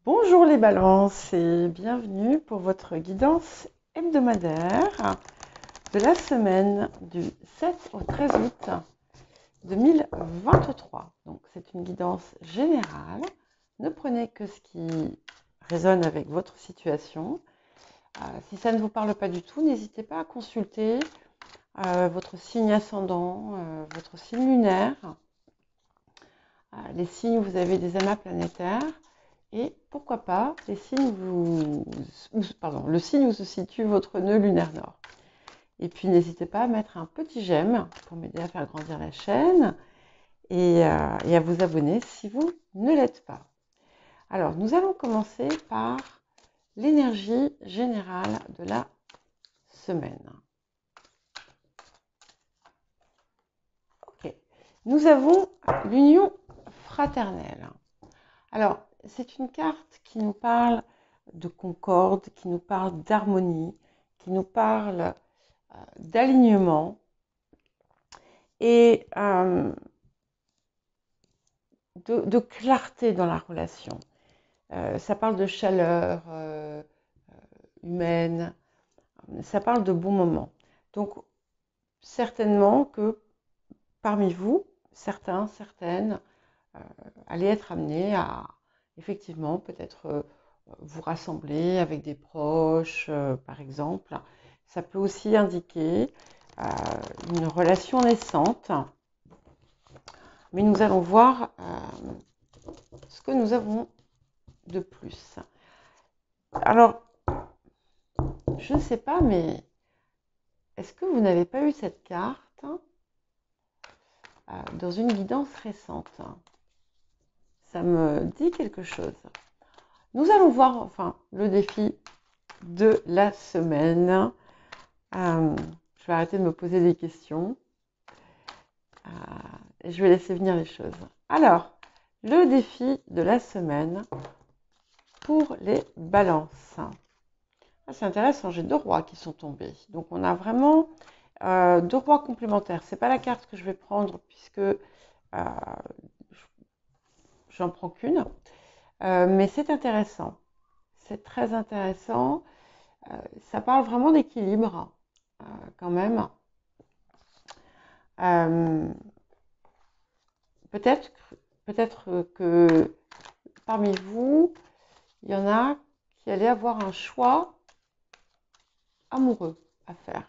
Bonjour les balances et bienvenue pour votre guidance hebdomadaire de la semaine du 7 au 13 août 2023. Donc c'est une guidance générale. Ne prenez que ce qui résonne avec votre situation. Si ça ne vous parle pas du tout, n'hésitez pas à consulter votre signe ascendant, votre signe lunaire, les signes où vous avez des amas planétaires. Et pourquoi pas le signe où se situe votre nœud lunaire nord. Et puis n'hésitez pas à mettre un petit j'aime pour m'aider à faire grandir la chaîne et à vous abonner si vous ne l'êtes pas. Alors nous allons commencer par l'énergie générale de la semaine. Ok, nous avons l'union fraternelle. Alors, c'est une carte qui nous parle de concorde, qui nous parle d'harmonie, qui nous parle d'alignement et de clarté dans la relation. Ça parle de chaleur humaine, ça parle de bons moments. Donc, certainement que parmi vous, certains, certaines, allez être amenés à effectivement peut-être vous rassembler avec des proches, par exemple. Ça peut aussi indiquer une relation naissante. Mais nous allons voir ce que nous avons de plus. Alors, je ne sais pas, mais est-ce que vous n'avez pas eu cette carte dans une guidance récente? Ça me dit quelque chose. Nous allons voir enfin le défi de la semaine. Je vais arrêter de me poser des questions et je vais laisser venir les choses. Alors, le défi de la semaine pour les balances. C'est intéressant, j'ai deux rois qui sont tombés. Donc, on a vraiment deux rois complémentaires. Ce n'est pas la carte que je vais prendre puisque j'en prends qu'une. Mais c'est intéressant. C'est très intéressant. Ça parle vraiment d'équilibre quand même. Peut-être que parmi vous, il y en a qui allaient avoir un choix amoureux à faire.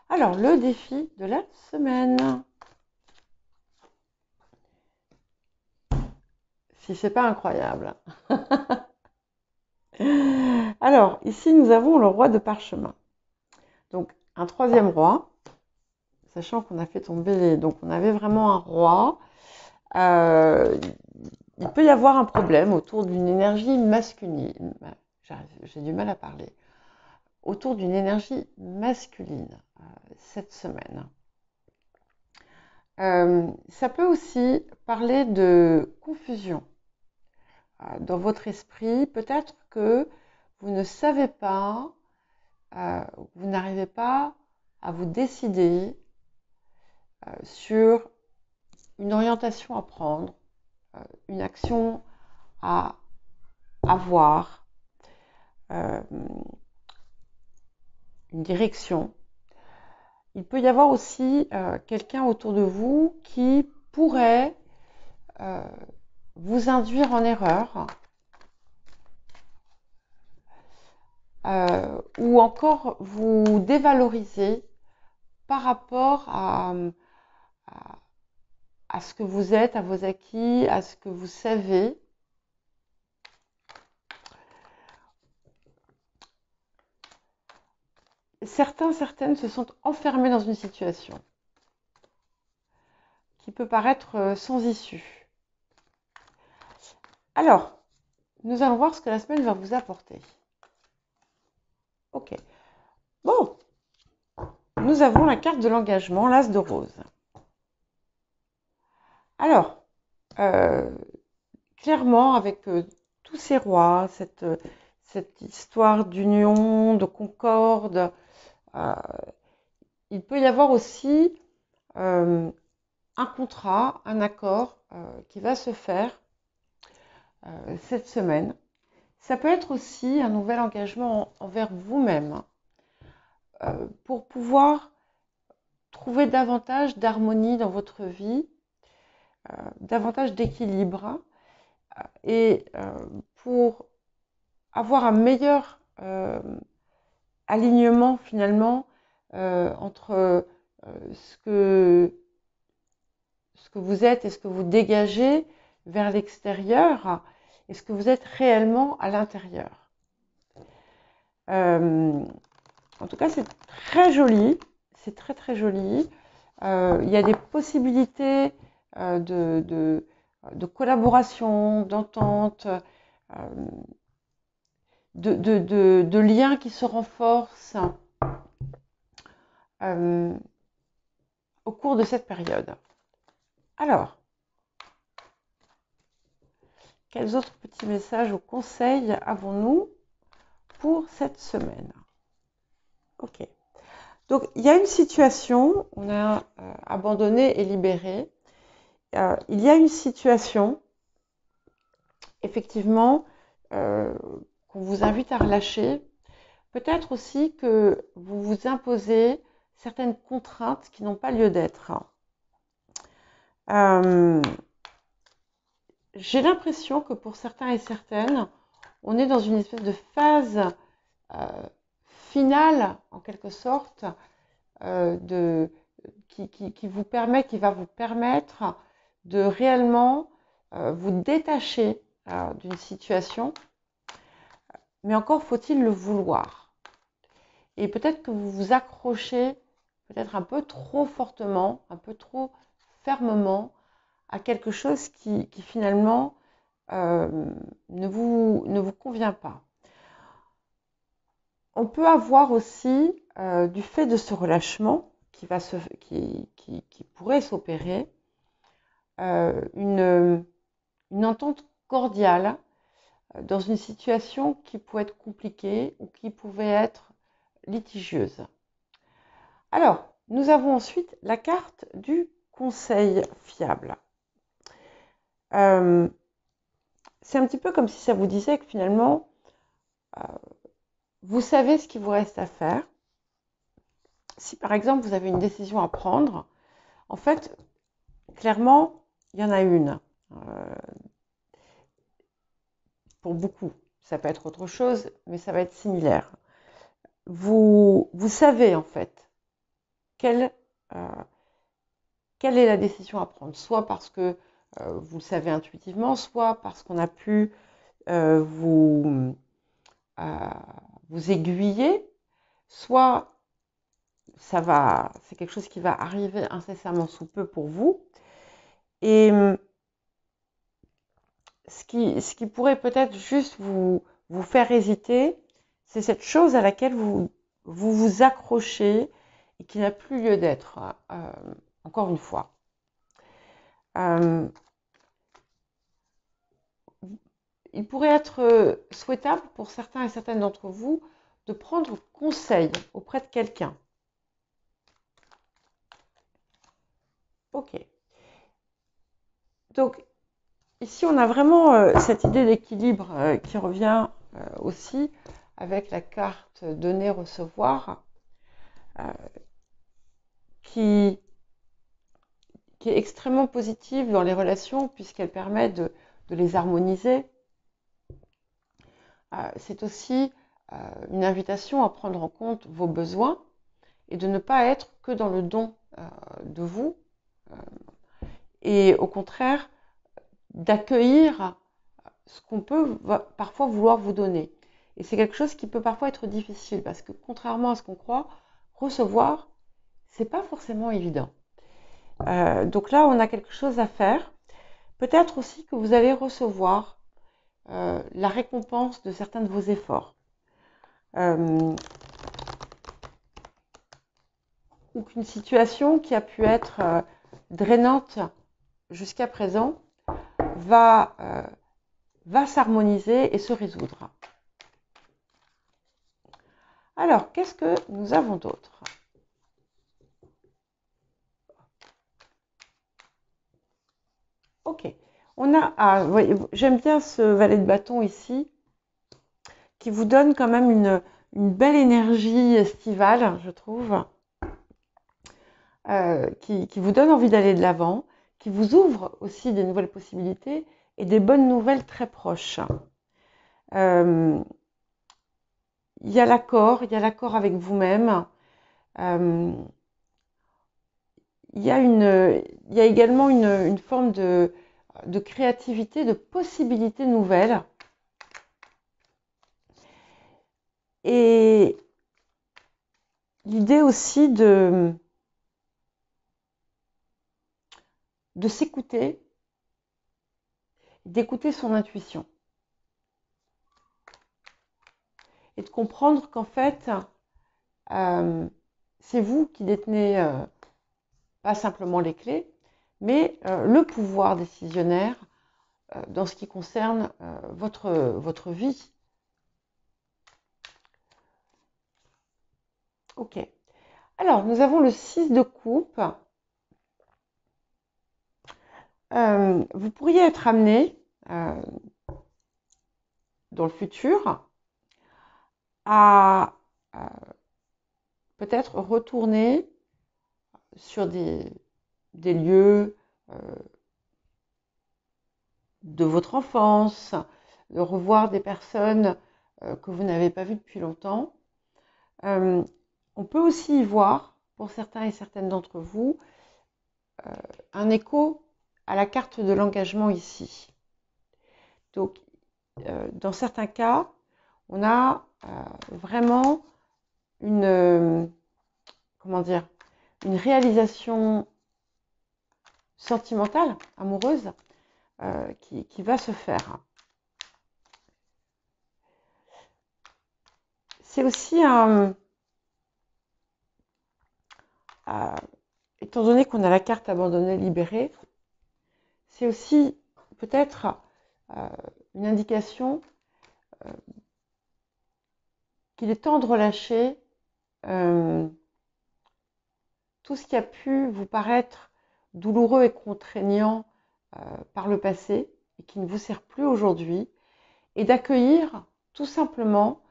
Alors, le défi de la semaine. Si c'est pas incroyable. Alors, ici, nous avons le roi de parchemin. Donc, un troisième roi, sachant qu'on a fait tomber, donc on avait vraiment un roi. Il peut y avoir un problème autour d'une énergie masculine. J'ai du mal à parler. Autour d'une énergie masculine cette semaine. Ça peut aussi parler de confusion dans votre esprit. Peut-être que vous ne savez pas, vous n'arrivez pas à vous décider sur une orientation à prendre, une action à avoir, une direction. Il peut y avoir aussi quelqu'un autour de vous qui pourrait vous induire en erreur ou encore vous dévaloriser par rapport à ce que vous êtes, à vos acquis, à ce que vous savez. Certaines se sont enfermées dans une situation qui peut paraître sans issue. Alors, nous allons voir ce que la semaine va vous apporter. Ok. Bon, nous avons la carte de l'engagement, l'as de rose. Alors, clairement, avec tous ces rois, cette histoire d'union, de concorde, il peut y avoir aussi un contrat, un accord qui va se faire cette semaine. Ça peut être aussi un nouvel engagement envers vous-même pour pouvoir trouver davantage d'harmonie dans votre vie, davantage d'équilibre et pour avoir un meilleur alignement finalement entre ce que vous êtes et ce que vous dégagez vers l'extérieur et ce que vous êtes réellement à l'intérieur. En tout cas, c'est très joli, c'est très très joli. Il y a des possibilités de collaboration, d'entente, de liens qui se renforcent au cours de cette période. Alors, quels autres petits messages ou conseils avons-nous pour cette semaine? Ok. Donc, il y a une situation, on a abandonné et libéré. Il y a une situation, effectivement, qu'on vous invite à relâcher. Peut-être aussi que vous vous imposez certaines contraintes qui n'ont pas lieu d'être. J'ai l'impression que pour certains et certaines, on est dans une espèce de phase finale, en quelque sorte, qui va vous permettre de réellement vous détacher d'une situation, mais encore faut-il le vouloir. Et peut-être que vous vous accrochez peut-être un peu trop fortement, un peu trop fermement à quelque chose qui finalement ne vous convient pas. On peut avoir aussi, du fait de ce relâchement qui pourrait s'opérer, une entente cordiale dans une situation qui pouvait être compliquée ou qui pouvait être litigieuse. Alors, nous avons ensuite la carte du conseil fiable. C'est un petit peu comme si ça vous disait que finalement, vous savez ce qu'il vous reste à faire. Si par exemple vous avez une décision à prendre, en fait, clairement, il y en a une. Pour beaucoup, ça peut être autre chose, mais ça va être similaire. Vous savez en fait quelle est la décision à prendre, soit parce que vous le savez intuitivement, soit parce qu'on a pu vous aiguiller, soit c'est quelque chose qui va arriver incessamment sous peu pour vous. Et ce qui pourrait peut-être juste vous faire hésiter, c'est cette chose à laquelle vous accrochez et qui n'a plus lieu d'être, encore une fois. Il pourrait être souhaitable pour certains et certaines d'entre vous de prendre conseil auprès de quelqu'un. Ok. Donc, ici, on a vraiment cette idée d'équilibre qui revient aussi avec la carte donner-recevoir qui est extrêmement positive dans les relations puisqu'elle permet de les harmoniser. C'est aussi une invitation à prendre en compte vos besoins et de ne pas être que dans le don de vous et au contraire d'accueillir ce qu'on peut parfois vouloir vous donner. Et c'est quelque chose qui peut parfois être difficile parce que contrairement à ce qu'on croit, recevoir, c'est pas forcément évident. Donc là, on a quelque chose à faire. Peut-être aussi que vous allez recevoir la récompense de certains de vos efforts. Ou qu'une situation qui a pu être drainante jusqu'à présent va s'harmoniser et se résoudre. Alors, qu'est-ce que nous avons d'autre? Ok, On a, j'aime bien ce valet de bâton ici, qui vous donne quand même une belle énergie estivale, je trouve, qui vous donne envie d'aller de l'avant, qui vous ouvre aussi des nouvelles possibilités et des bonnes nouvelles très proches. Il y a l'accord avec vous-même. Il y a également une forme de créativité, de possibilités nouvelles. Et l'idée aussi de s'écouter, d'écouter son intuition. Et de comprendre qu'en fait, c'est vous qui détenez pas simplement les clés, mais le pouvoir décisionnaire dans ce qui concerne votre vie. Ok. Alors, nous avons le 6 de coupe. Vous pourriez être amené dans le futur à peut-être retourner sur des lieux de votre enfance, de revoir des personnes que vous n'avez pas vues depuis longtemps. On peut aussi y voir, pour certains et certaines d'entre vous, un écho à la carte de l'engagement ici. Donc, dans certains cas, on a vraiment une réalisation sentimentale, amoureuse, qui va se faire. C'est aussi étant donné qu'on a la carte abandonnée, libérée, c'est aussi peut-être une indication qu'il est temps de relâcher tout ce qui a pu vous paraître douloureux et contraignant par le passé et qui ne vous sert plus aujourd'hui, et d'accueillir tout simplement,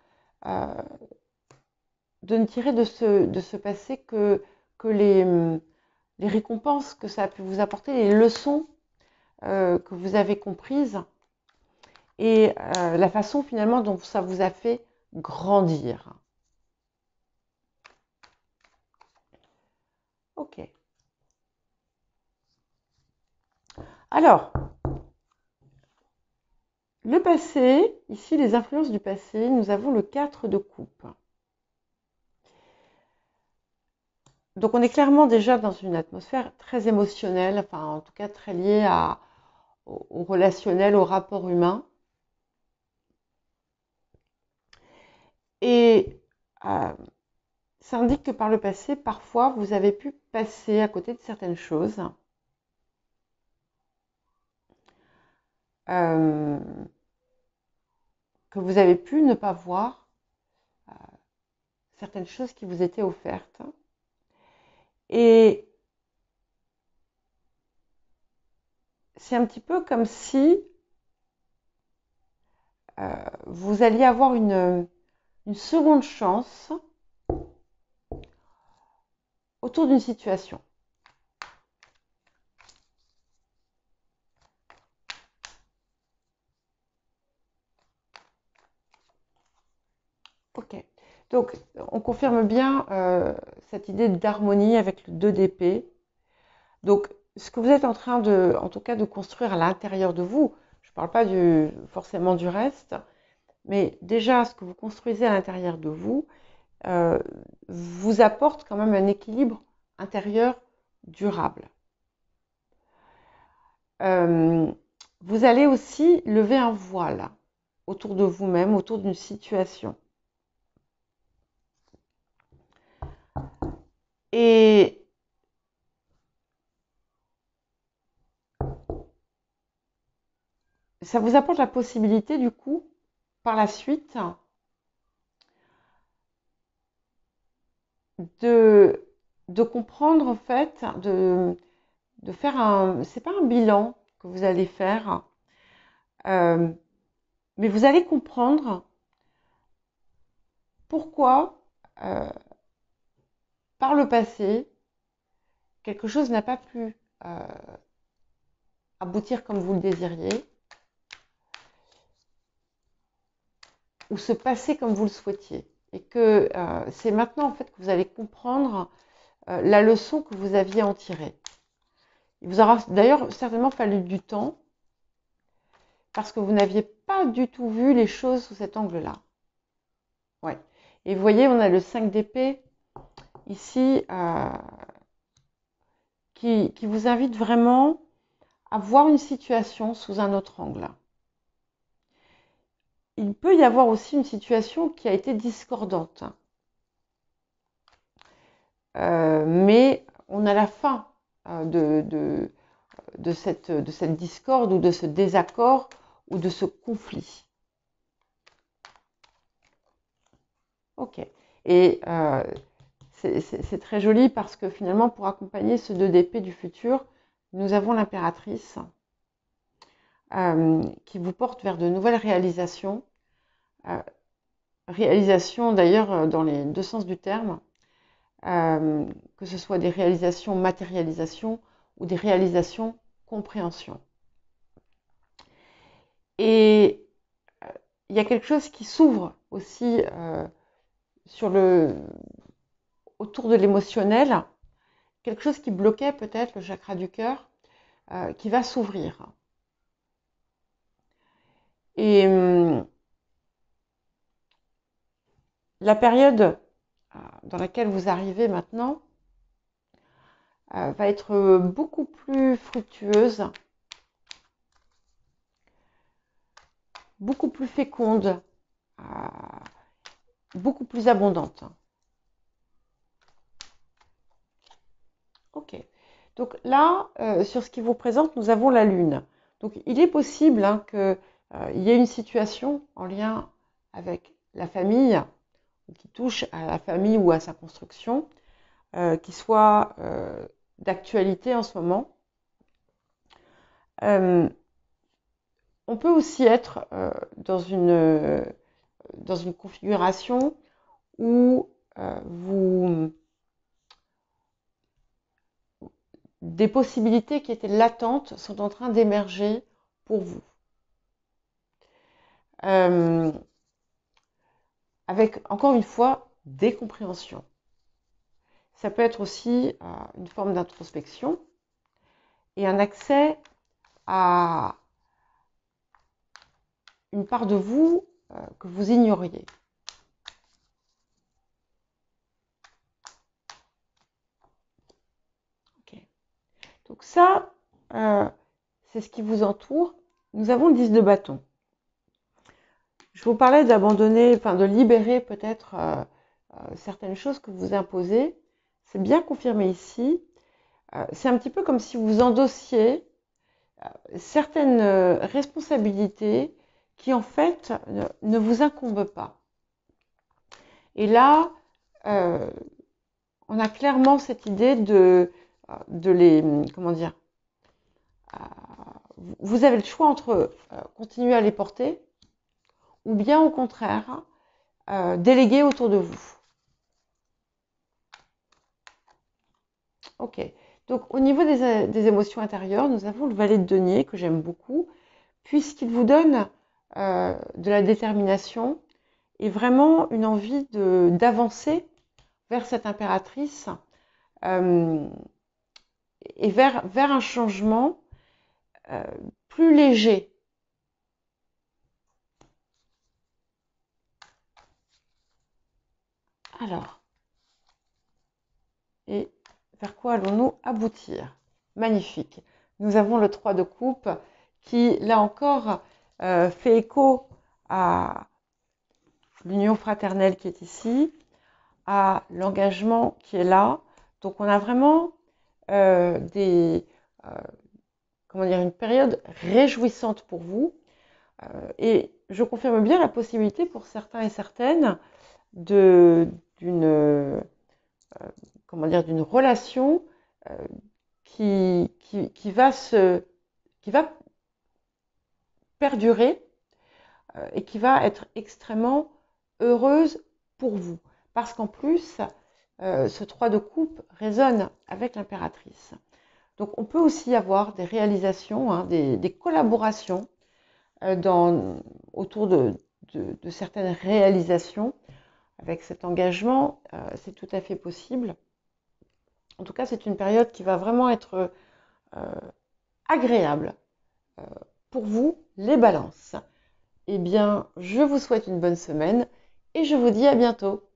de ne tirer de ce passé que les récompenses que ça a pu vous apporter, les leçons que vous avez comprises et la façon finalement dont ça vous a fait grandir. Ok. Alors, le passé, ici les influences du passé, nous avons le 4 de coupe. Donc on est clairement déjà dans une atmosphère très émotionnelle, enfin en tout cas très liée au relationnel, au rapport humain. Et ça indique que par le passé, parfois, vous avez pu passer à côté de certaines choses. Que vous avez pu ne pas voir certaines choses qui vous étaient offertes. Et c'est un petit peu comme si vous alliez avoir une seconde chance autour d'une situation. Ok. Donc, on confirme bien cette idée d'harmonie avec le 2 d'épée. Donc, ce que vous êtes en train en tout cas, de construire à l'intérieur de vous, je ne parle pas forcément du reste, mais déjà, ce que vous construisez à l'intérieur de vous vous apporte quand même un équilibre intérieur durable. Vous allez aussi lever un voile autour de vous-même, autour d'une situation. Et ça vous apporte la possibilité, du coup, par la suite, de comprendre, en fait, de faire c'est pas un bilan que vous allez faire. Mais vous allez comprendre pourquoi, par le passé, quelque chose n'a pas pu aboutir comme vous le désiriez, ou se passer comme vous le souhaitiez. Et que c'est maintenant en fait que vous allez comprendre la leçon que vous aviez à en tirer. Il vous aura d'ailleurs certainement fallu du temps, parce que vous n'aviez pas du tout vu les choses sous cet angle-là. Ouais. Et vous voyez, on a le 5 d'épée ici qui vous invite vraiment à voir une situation sous un autre angle. Il peut y avoir aussi une situation qui a été discordante. Mais on a la fin de cette discorde ou de ce désaccord ou de ce conflit. Ok. Et c'est très joli parce que finalement, pour accompagner ce 2 d'épée du futur, nous avons l'impératrice qui vous porte vers de nouvelles réalisations. Réalisations d'ailleurs dans les deux sens du terme, que ce soit des réalisations matérialisation ou des réalisations compréhension. Et il y a quelque chose qui s'ouvre aussi autour de l'émotionnel, quelque chose qui bloquait peut-être le chakra du cœur, qui va s'ouvrir. Et la période dans laquelle vous arrivez maintenant va être beaucoup plus fructueuse, beaucoup plus féconde, beaucoup plus abondante. Ok. Donc là, sur ce qui vous présente, nous avons la Lune. Donc il est possible qu'il y ait une situation en lien avec la famille, qui touche à la famille ou à sa construction, qui soit d'actualité en ce moment. On peut aussi être dans une configuration où des possibilités qui étaient latentes sont en train d'émerger pour vous. Avec, encore une fois, des compréhensions. Ça peut être aussi une forme d'introspection et un accès à une part de vous que vous ignoriez. Okay. Donc ça, c'est ce qui vous entoure. Nous avons le 10 de bâton. Je vous parlais d'abandonner, enfin de libérer peut-être certaines choses que vous imposez. C'est bien confirmé ici. C'est un petit peu comme si vous endossiez certaines responsabilités qui en fait ne vous incombent pas. Et là, on a clairement cette idée de les, comment dire, vous avez le choix entre continuer à les porter ou bien au contraire déléguer autour de vous. Ok. Donc au niveau des émotions intérieures, nous avons le valet de denier que j'aime beaucoup, puisqu'il vous donne de la détermination et vraiment une envie d'avancer vers cette impératrice et vers un changement plus léger. Alors, et vers quoi allons-nous aboutir? Magnifique. Nous avons le 3 de coupe qui, là encore, fait écho à l'union fraternelle qui est ici, à l'engagement qui est là. Donc, on a vraiment une période réjouissante pour vous. Et je confirme bien la possibilité pour certains et certaines d'une relation qui va perdurer et qui va être extrêmement heureuse pour vous. Parce qu'en plus, ce 3 de coupe résonne avec l'impératrice. Donc on peut aussi avoir des réalisations, hein, des collaborations autour de certaines réalisations. Avec cet engagement, c'est tout à fait possible. En tout cas, c'est une période qui va vraiment être agréable pour vous, les balances. Eh bien, je vous souhaite une bonne semaine et je vous dis à bientôt.